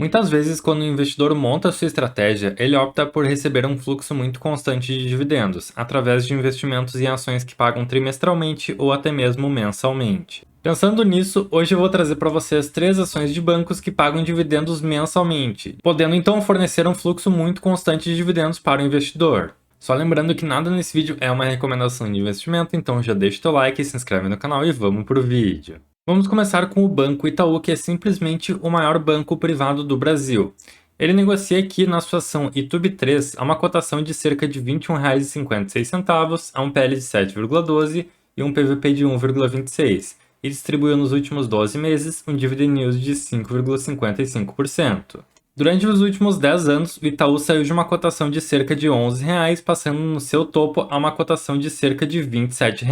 Muitas vezes, quando o investidor monta sua estratégia, ele opta por receber um fluxo muito constante de dividendos, através de investimentos em ações que pagam trimestralmente ou até mesmo mensalmente. Pensando nisso, hoje eu vou trazer para vocês 3 ações de bancos que pagam dividendos mensalmente, podendo então fornecer um fluxo muito constante de dividendos para o investidor. Só lembrando que nada nesse vídeo é uma recomendação de investimento, então já deixa o teu like, se inscreve no canal e vamos pro vídeo. Vamos começar com o Banco Itaú, que é simplesmente o maior banco privado do Brasil. Ele negocia aqui na sua ação ITUB3 a uma cotação de cerca de R$ 21,56, a um PL de 7,12 e um PVP de 1,26, e distribuiu nos últimos 12 meses um dividend yield de 5,55%. Durante os últimos 10 anos, o Itaú saiu de uma cotação de cerca de R$ 11, passando no seu topo a uma cotação de cerca de R$ 27.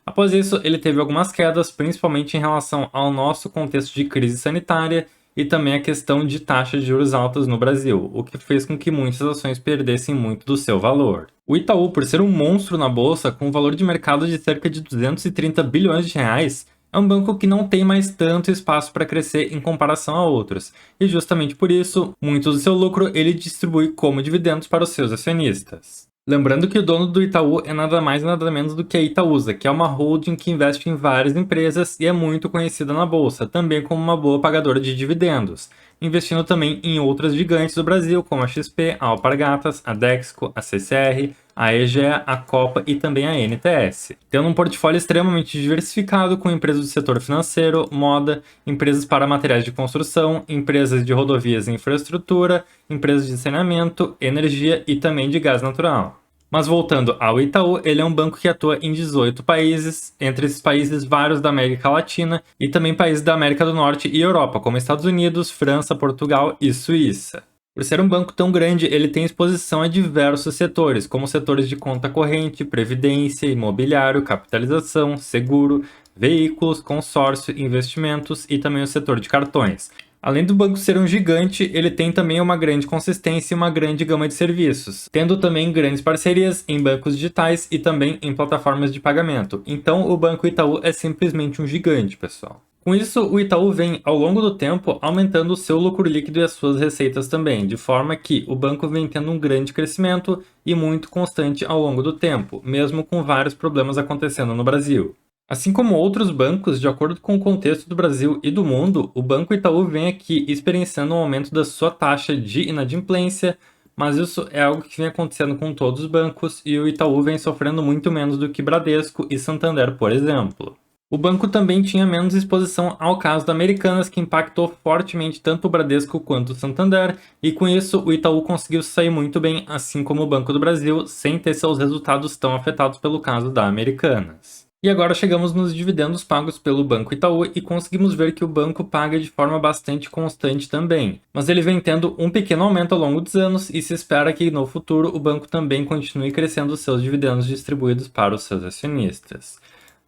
Após isso, ele teve algumas quedas, principalmente em relação ao nosso contexto de crise sanitária e também a questão de taxas de juros altas no Brasil, o que fez com que muitas ações perdessem muito do seu valor. O Itaú, por ser um monstro na bolsa, com um valor de mercado de cerca de 230 bilhões de reais, é um banco que não tem mais tanto espaço para crescer em comparação a outros, e justamente por isso, muito do seu lucro ele distribui como dividendos para os seus acionistas. Lembrando que o dono do Itaú é nada mais e nada menos do que a Itaúsa, que é uma holding que investe em várias empresas e é muito conhecida na bolsa, também como uma boa pagadora de dividendos, investindo também em outras gigantes do Brasil, como a XP, a Alpargatas, a Dexco, a CCR, a EGEA, a Copa e também a NTS. Tendo um portfólio extremamente diversificado com empresas do setor financeiro, moda, empresas para materiais de construção, empresas de rodovias e infraestrutura, empresas de saneamento, energia e também de gás natural. Mas voltando ao Itaú, ele é um banco que atua em 18 países, entre esses países vários da América Latina e também países da América do Norte e Europa, como Estados Unidos, França, Portugal e Suíça. Por ser um banco tão grande, ele tem exposição a diversos setores, como setores de conta corrente, previdência, imobiliário, capitalização, seguro, veículos, consórcio, investimentos e também o setor de cartões. Além do banco ser um gigante, ele tem também uma grande consistência e uma grande gama de serviços, tendo também grandes parcerias em bancos digitais e também em plataformas de pagamento. Então, o Banco Itaú é simplesmente um gigante, pessoal. Com isso, o Itaú vem, ao longo do tempo, aumentando o seu lucro líquido e as suas receitas também, de forma que o banco vem tendo um grande crescimento e muito constante ao longo do tempo, mesmo com vários problemas acontecendo no Brasil. Assim como outros bancos, de acordo com o contexto do Brasil e do mundo, o Banco Itaú vem aqui experienciando um aumento da sua taxa de inadimplência, mas isso é algo que vem acontecendo com todos os bancos e o Itaú vem sofrendo muito menos do que Bradesco e Santander, por exemplo. O banco também tinha menos exposição ao caso da Americanas, que impactou fortemente tanto o Bradesco quanto o Santander, e com isso o Itaú conseguiu sair muito bem, assim como o Banco do Brasil, sem ter seus resultados tão afetados pelo caso da Americanas. E agora chegamos nos dividendos pagos pelo Banco Itaú e conseguimos ver que o banco paga de forma bastante constante também, mas ele vem tendo um pequeno aumento ao longo dos anos e se espera que no futuro o banco também continue crescendo seus dividendos distribuídos para os seus acionistas.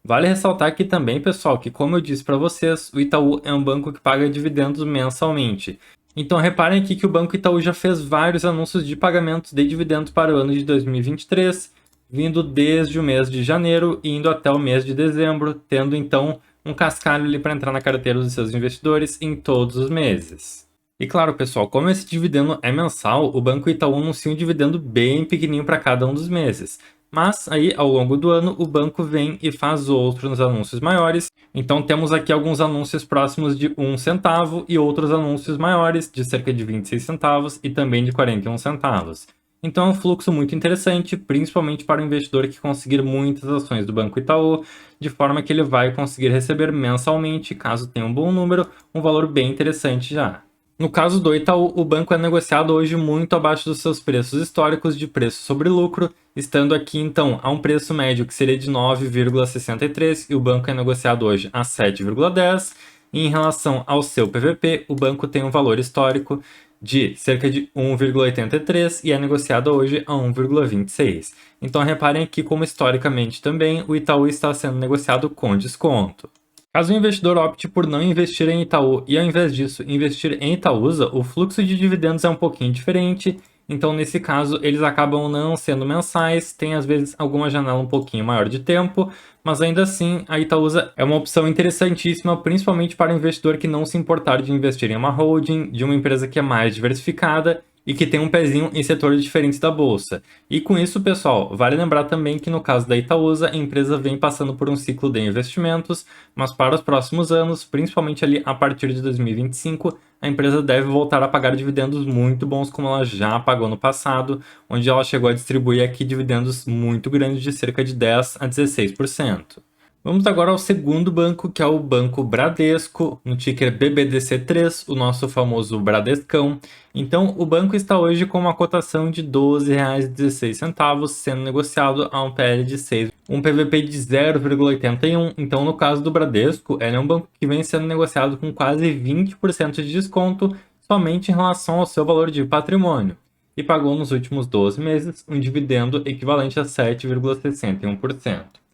Vale ressaltar aqui também, pessoal, que como eu disse para vocês, o Itaú é um banco que paga dividendos mensalmente. Então reparem aqui que o Banco Itaú já fez vários anúncios de pagamentos de dividendos para o ano de 2023, vindo desde o mês de janeiro e indo até o mês de dezembro, tendo então um cascalho ali para entrar na carteira dos seus investidores em todos os meses. E claro, pessoal, como esse dividendo é mensal, o Banco Itaú anuncia um dividendo bem pequenininho para cada um dos meses. Mas aí, ao longo do ano, o banco vem e faz outros anúncios maiores. Então temos aqui alguns anúncios próximos de 1 centavo e outros anúncios maiores de cerca de 26 centavos e também de 41 centavos. Então é um fluxo muito interessante, principalmente para o investidor que conseguir muitas ações do Banco Itaú, de forma que ele vai conseguir receber mensalmente, caso tenha um bom número, um valor bem interessante já. No caso do Itaú, o banco é negociado hoje muito abaixo dos seus preços históricos de preço sobre lucro, estando aqui então a um preço médio que seria de 9,63 e o banco é negociado hoje a 7,10. E em relação ao seu PVP, o banco tem um valor histórico de cerca de 1,83 e é negociado hoje a 1,26. Então reparem aqui como historicamente também o Itaú está sendo negociado com desconto. Caso o investidor opte por não investir em Itaú e ao invés disso investir em Itaúsa, o fluxo de dividendos é um pouquinho diferente Então, nesse caso, eles acabam não sendo mensais, tem às vezes alguma janela um pouquinho maior de tempo, mas ainda assim a Itaúsa é uma opção interessantíssima, principalmente para o investidor que não se importar de investir em uma holding, de uma empresa que é mais diversificada e que tem um pezinho em setores diferentes da bolsa. E com isso, pessoal, vale lembrar também que no caso da Itaúsa, a empresa vem passando por um ciclo de investimentos, mas para os próximos anos, principalmente ali a partir de 2025, a empresa deve voltar a pagar dividendos muito bons como ela já pagou no passado, onde ela chegou a distribuir aqui dividendos muito grandes de cerca de 10 a 16%. Vamos agora ao segundo banco, que é o Banco Bradesco, no ticker BBDC3, o nosso famoso Bradescão. Então, o banco está hoje com uma cotação de R$ 12,16, sendo negociado a um PL de 6, um PVP de 0,81. Então, no caso do Bradesco, ele é um banco que vem sendo negociado com quase 20% de desconto somente em relação ao seu valor de patrimônio, e pagou nos últimos 12 meses um dividendo equivalente a 7,61%.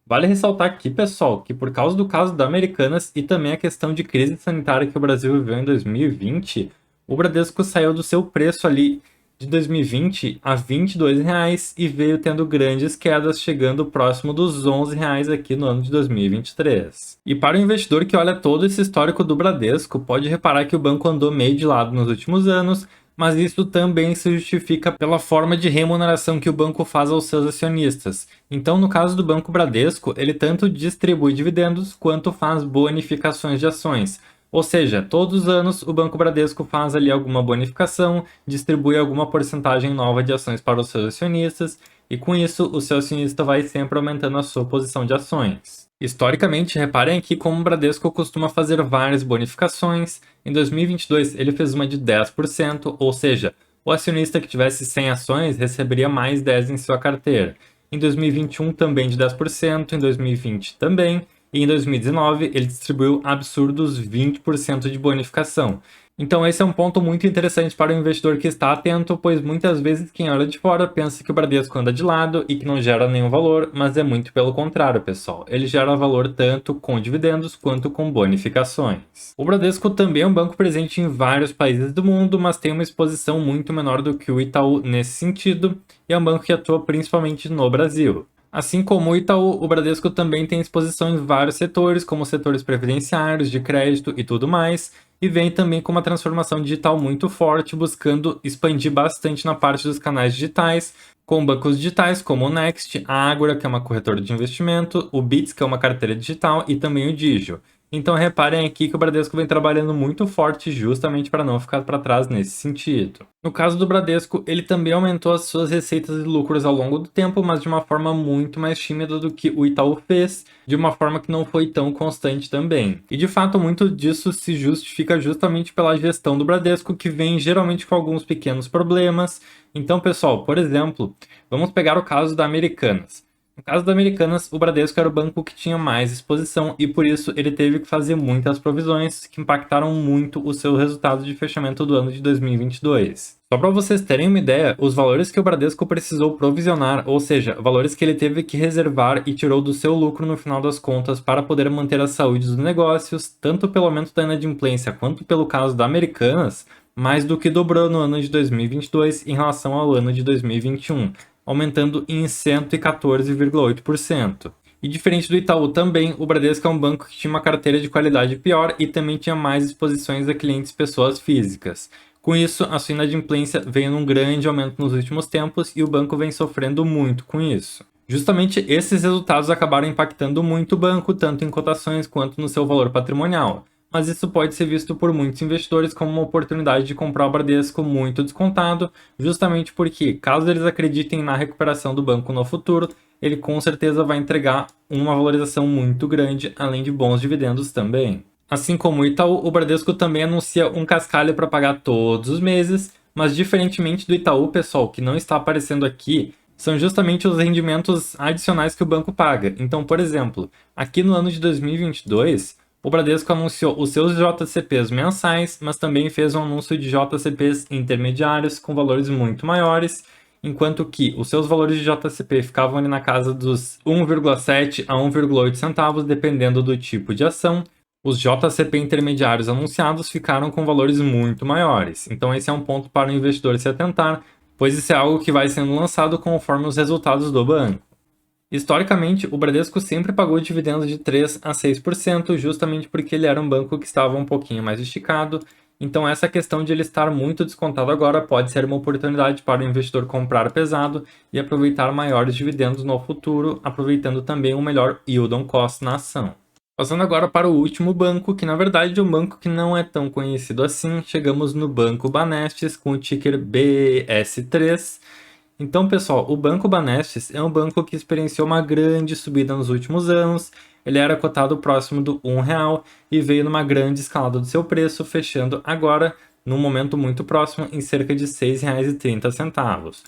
Vale ressaltar aqui, pessoal, que por causa do caso da Americanas e também a questão de crise sanitária que o Brasil viveu em 2020, o Bradesco saiu do seu preço ali de 2020 a R$ 22,00 e veio tendo grandes quedas, chegando próximo dos R$ 11,00 aqui no ano de 2023. E para o investidor que olha todo esse histórico do Bradesco, pode reparar que o banco andou meio de lado nos últimos anos, mas isso também se justifica pela forma de remuneração que o banco faz aos seus acionistas. Então, no caso do Banco Bradesco, ele tanto distribui dividendos quanto faz bonificações de ações. Ou seja, todos os anos o Banco Bradesco faz ali alguma bonificação, distribui alguma porcentagem nova de ações para os seus acionistas, e com isso o seu acionista vai sempre aumentando a sua posição de ações. Historicamente, reparem aqui como o Bradesco costuma fazer várias bonificações. Em 2022, ele fez uma de 10%, ou seja, o acionista que tivesse 100 ações receberia mais 10 em sua carteira. Em 2021, também de 10%, em 2020 também, e em 2019 ele distribuiu absurdos 20% de bonificação. Então esse é um ponto muito interessante para o investidor que está atento, pois muitas vezes quem olha de fora pensa que o Bradesco anda de lado e que não gera nenhum valor, mas é muito pelo contrário, pessoal. Ele gera valor tanto com dividendos quanto com bonificações. O Bradesco também é um banco presente em vários países do mundo, mas tem uma exposição muito menor do que o Itaú nesse sentido, e é um banco que atua principalmente no Brasil. Assim como o Itaú, o Bradesco também tem exposição em vários setores, como setores previdenciários, de crédito e tudo mais, e vem também com uma transformação digital muito forte, buscando expandir bastante na parte dos canais digitais, com bancos digitais como o Next, a Ágora, que é uma corretora de investimento, o Bits, que é uma carteira digital, e também o Digio. Então reparem aqui que o Bradesco vem trabalhando muito forte justamente para não ficar para trás nesse sentido. No caso do Bradesco, ele também aumentou as suas receitas e lucros ao longo do tempo, mas de uma forma muito mais tímida do que o Itaú fez, de uma forma que não foi tão constante também. E de fato, muito disso se justifica justamente pela gestão do Bradesco, que vem geralmente com alguns pequenos problemas. Então, pessoal, por exemplo, vamos pegar o caso da Americanas. No caso da Americanas, o Bradesco era o banco que tinha mais exposição e por isso ele teve que fazer muitas provisões que impactaram muito o seu resultado de fechamento do ano de 2022. Só para vocês terem uma ideia, os valores que o Bradesco precisou provisionar, ou seja, valores que ele teve que reservar e tirou do seu lucro no final das contas para poder manter a saúde dos negócios, tanto pelo aumento da inadimplência quanto pelo caso da Americanas, mais do que dobrou no ano de 2022 em relação ao ano de 2021. Aumentando em 114,8%. E diferente do Itaú também, o Bradesco é um banco que tinha uma carteira de qualidade pior e também tinha mais exposições a clientes pessoas físicas. Com isso, a sua inadimplência veio num grande aumento nos últimos tempos e o banco vem sofrendo muito com isso. Justamente esses resultados acabaram impactando muito o banco, tanto em cotações quanto no seu valor patrimonial. Mas isso pode ser visto por muitos investidores como uma oportunidade de comprar o Bradesco muito descontado, justamente porque, caso eles acreditem na recuperação do banco no futuro, ele com certeza vai entregar uma valorização muito grande, além de bons dividendos também. Assim como o Itaú, o Bradesco também anuncia um cascalho para pagar todos os meses, mas diferentemente do Itaú, pessoal, que não está aparecendo aqui, são justamente os rendimentos adicionais que o banco paga. Então, por exemplo, aqui no ano de 2022, o Bradesco anunciou os seus JCPs mensais, mas também fez um anúncio de JCPs intermediários com valores muito maiores, enquanto que os seus valores de JCP ficavam ali na casa dos 1,7 a 1,8 centavos, dependendo do tipo de ação. Os JCP intermediários anunciados ficaram com valores muito maiores. Então esse é um ponto para o investidor se atentar, pois isso é algo que vai sendo lançado conforme os resultados do banco. Historicamente, o Bradesco sempre pagou dividendos de 3 a 6%, justamente porque ele era um banco que estava um pouquinho mais esticado. Então, essa questão de ele estar muito descontado agora pode ser uma oportunidade para o investidor comprar pesado e aproveitar maiores dividendos no futuro, aproveitando também um melhor yield on cost na ação. Passando agora para o último banco, que na verdade é um banco que não é tão conhecido assim, chegamos no Banco Banestes com o ticker BS3. Então, pessoal, o Banco Banestes é um banco que experienciou uma grande subida nos últimos anos. Ele era cotado próximo do R$ 1 e veio numa grande escalada do seu preço, fechando agora, num momento muito próximo, em cerca de R$ 6,30.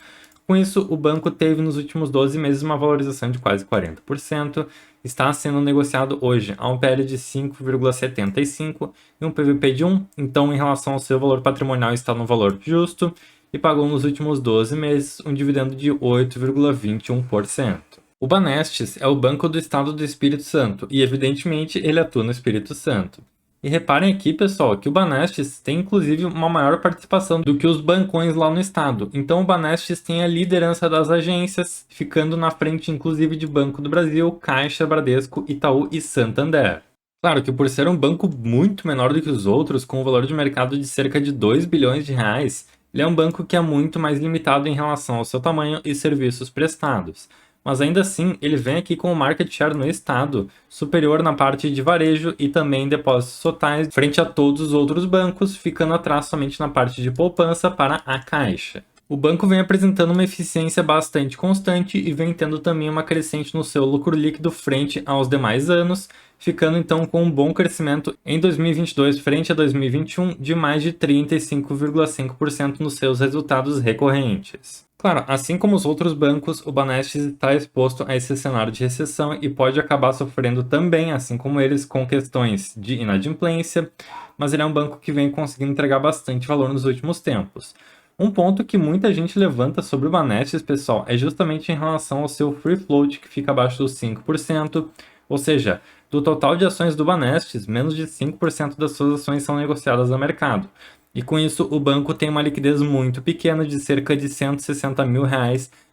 Com isso, o banco teve nos últimos 12 meses uma valorização de quase 40%, está sendo negociado hoje a um PL de 5,75 e um PVP de 1, então em relação ao seu valor patrimonial está no valor justo, e pagou nos últimos 12 meses um dividendo de 8,21%. O Banestes é o Banco do Estado do Espírito Santo e, evidentemente, ele atua no Espírito Santo. E reparem aqui, pessoal, que o Banestes tem inclusive uma maior participação do que os bancões lá no estado. Então o Banestes tem a liderança das agências, ficando na frente inclusive de Banco do Brasil, Caixa, Bradesco, Itaú e Santander. Claro que por ser um banco muito menor do que os outros, com um valor de mercado de cerca de 2 bilhões de reais, ele é um banco que é muito mais limitado em relação ao seu tamanho e serviços prestados. Mas ainda assim, ele vem aqui com um market share no estado superior na parte de varejo e também depósitos totais frente a todos os outros bancos, ficando atrás somente na parte de poupança para a Caixa. O banco vem apresentando uma eficiência bastante constante e vem tendo também uma crescente no seu lucro líquido frente aos demais anos, ficando então com um bom crescimento em 2022 frente a 2021 de mais de 35,5% nos seus resultados recorrentes. Claro, assim como os outros bancos, o Banestes está exposto a esse cenário de recessão e pode acabar sofrendo também, assim como eles, com questões de inadimplência, mas ele é um banco que vem conseguindo entregar bastante valor nos últimos tempos. Um ponto que muita gente levanta sobre o Banestes, pessoal, é justamente em relação ao seu free float, que fica abaixo dos 5%, ou seja, do total de ações do Banestes, menos de 5% das suas ações são negociadas no mercado. E com isso, o banco tem uma liquidez muito pequena de cerca de R$ 160 mil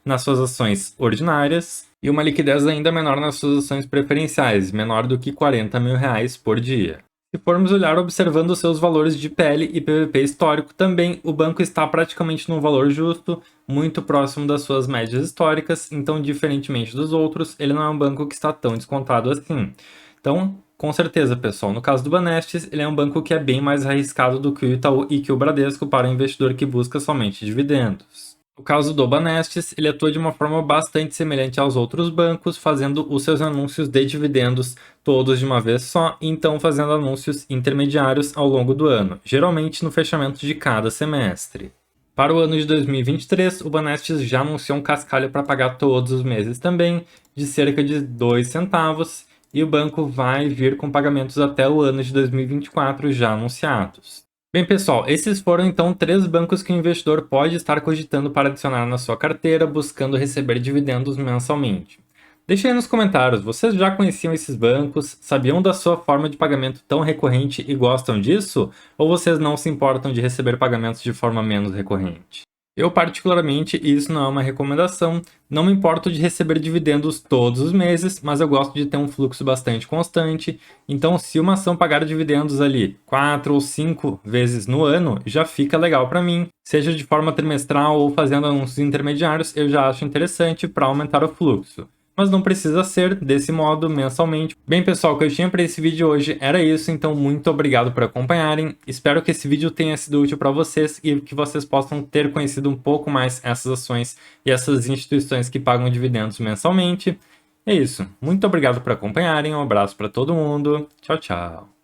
nas suas ações ordinárias e uma liquidez ainda menor nas suas ações preferenciais, menor do que R$ 40 mil por dia. Se formos olhar observando seus valores de PL e PVP histórico, também o banco está praticamente num valor justo, muito próximo das suas médias históricas, então, diferentemente dos outros, ele não é um banco que está tão descontado assim. Então, com certeza, pessoal, no caso do Banestes, ele é um banco que é bem mais arriscado do que o Itaú e que o Bradesco para o investidor que busca somente dividendos. No caso do Banestes, ele atua de uma forma bastante semelhante aos outros bancos, fazendo os seus anúncios de dividendos todos de uma vez só, e então fazendo anúncios intermediários ao longo do ano, geralmente no fechamento de cada semestre. Para o ano de 2023, o Banestes já anunciou um cascalho para pagar todos os meses também, de cerca de 2 centavos, e o banco vai vir com pagamentos até o ano de 2024 já anunciados. Bem, pessoal, esses foram então 3 bancos que o investidor pode estar cogitando para adicionar na sua carteira, buscando receber dividendos mensalmente. Deixe aí nos comentários, vocês já conheciam esses bancos, sabiam da sua forma de pagamento tão recorrente e gostam disso? Ou vocês não se importam de receber pagamentos de forma menos recorrente? Eu particularmente, e isso não é uma recomendação, não me importo de receber dividendos todos os meses, mas eu gosto de ter um fluxo bastante constante. Então, se uma ação pagar dividendos ali 4 ou 5 vezes no ano, já fica legal para mim. Seja de forma trimestral ou fazendo anúncios intermediários, eu já acho interessante para aumentar o fluxo. Mas não precisa ser desse modo mensalmente. Bem, pessoal, o que eu tinha para esse vídeo hoje era isso, então muito obrigado por acompanharem. Espero que esse vídeo tenha sido útil para vocês e que vocês possam ter conhecido um pouco mais essas ações e essas instituições que pagam dividendos mensalmente. É isso. Muito obrigado por acompanharem, um abraço para todo mundo. Tchau, tchau.